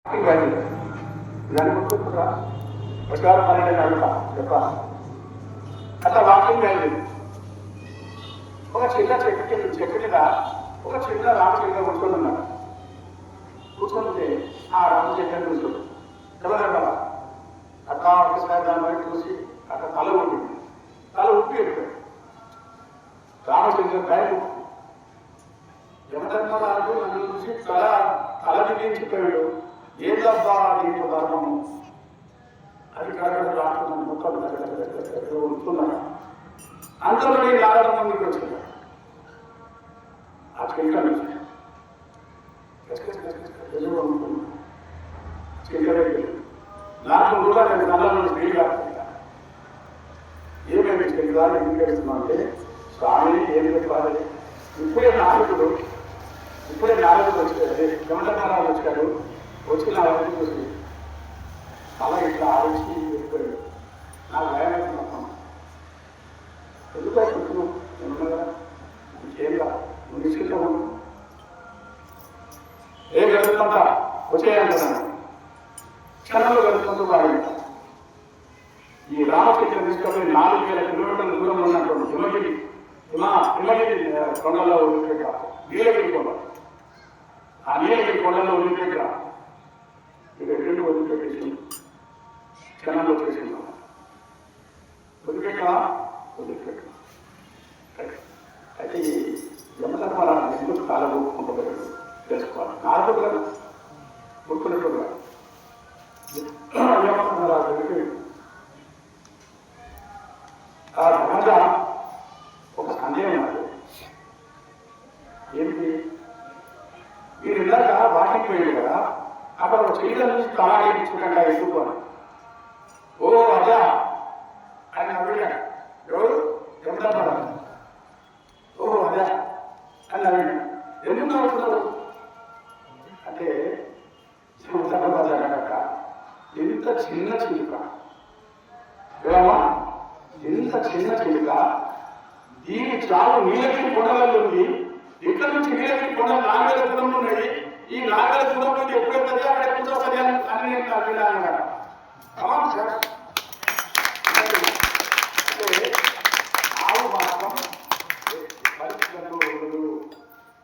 దాని గుర్తురా ప్రచారం పన్నెండు అడుగుతా చెప్ప అట్లా వాకింగ్ వెళ్ళి ఒక చిన్న చెట్టు మీద ఒక చిన్న రామచంద్ర కూర్చొని ఉన్నాడు. కూర్చొని ఆ రామచంద్ర కూర్చోడు ఎవరన్నా అట్లా ఒకసారి దాని బయట చూసి అట్లా తల ఉంటుంది. తల ఉప్పి వెళ్ళిపోయాడు. రామచంద్ర భయం యమధర్మరాజు నన్ను చూసి తల దిగించిపోయాడు. ఏదబ్బా దీంట్లో ధర్మము అది కడగడ రాకుండా మొక్కలు ఉంటున్నాడు. అంతలో నేను లాగడం ముందుకు వచ్చాను. ఆ చెట్ల నుంచి నాకు కూడా నేను కళ్ళ నుంచి నీళ్ళు కాకుండా ఏమేమి చెల్లాలి ఏం చేస్తున్నాం అంటే స్వామి ఏం చెప్పాలి. ఇప్పుడే నారదుడు వచ్చాడు. యమధర్మరాజు వచ్చాడు. వచ్చి నా వైపు చూసి అలా ఇట్లా ఆలోచి వెళ్ళిపోయాడు. నాకు భయం మొత్తం ఎందుకు అనుకుంటున్నావు నేను కదా ఇంకేం కాదు నువ్వు తీసుకెళ్ళావు ఏం జరుగుతుందా వచ్చేయాలన్నాను. క్షణంలో జరుగుతుందో బాగా ఈ రామచంద్ర తీసుకొని 4000 కిలోమీటర్ల దూరంలో ఉన్నటువంటి హిమగిరి కొండల్లో వదిలిపెట్ట నీలగిరి కొండ. ఆ నీలగిరి కొండల్లో వదిలిపెట్ట ఇక రెండు వదిలిపెట్టేసి క్షణంలో చేసిందా వదిలిపెట్టా అయితే ఈ యమధర్మరాజు ఎందుకు కాలం ఒప్పుకుంటున్నాడు తెలుసుకోవాలి. నారదుడు కదా ఒప్పుకున్నట్టు యమధర్మరాజు దగ్గరికి ఆ ధనంగా ఒక సందేహం ఉన్నది. ఏమిటి మీరు ఇందాక వాకింగ్ పోయాడు కదా అక్కడ ఒక చెయ్యిల నుంచి తలా వేయించుకుంటా ఎందుకు అని. ఓ అదా ఆయన నవ్వినాడు. ఎవరు యమధర్మరాజు. ఓహో అదా అని నవ్వినాడు. ఎందుకు నవ్వుతున్నాడు అంటే యమధర్మరాజు అన్నాక ఎంత చిన్న చిలుక ఏమా ఎంత చిన్న చిలుక దీని చాలు నీలగిరి కొండలలో ఉంది. ఇక్కడ నుంచి నీలగిరి కొండలు 4000 దూరంలో ఉన్నాయి. ఈ 4000 దూరం నుంచి ఎప్పుడైతే అక్కడ ఎప్పుడు వస్తుంది అని నేను నవ్వినాను కదా. ఆవు మాత్రం పరిస్థితుల్లో ఉండదు.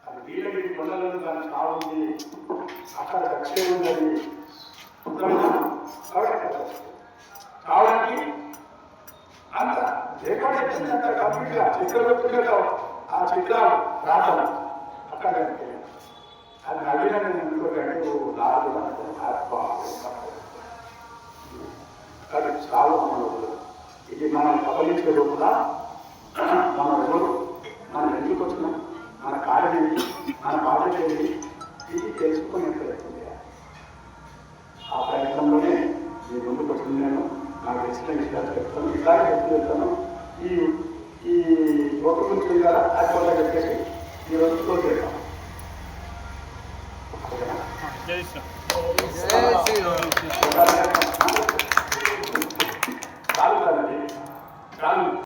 అది నీలగిరి కొండలలో దాని చావు ఉంది. అక్కడ దక్షిణ ఉన్నది కావడానికి అంత రేపటి అంత కంప్లీట్గా చిత్రలో ఆ చిత్రాలు రాతలు అక్కడ అది నవీన ఎందుకంటే అది చాలా ఇది మనం కబలించే లోపల మనం ఎవరు మనం ఎందుకు వచ్చినాం మన కార్యం ఏంటి మన బాధ్యత ఏంటి ఇది తెలుసుకునేట్టు ఆ ప్రయత్నంలోనే నేను ముందుకు వచ్చింది. నేను నాకు తెలిసిన విషయాలు చెప్తాను. ఇలాగే చెప్తూ వెళ్తాను. ఈ ఒక గురించి కదా అది కూడా చెప్పేసి ఈ రోజు కోరుకుంటాం. చాలు కదండి చాలు.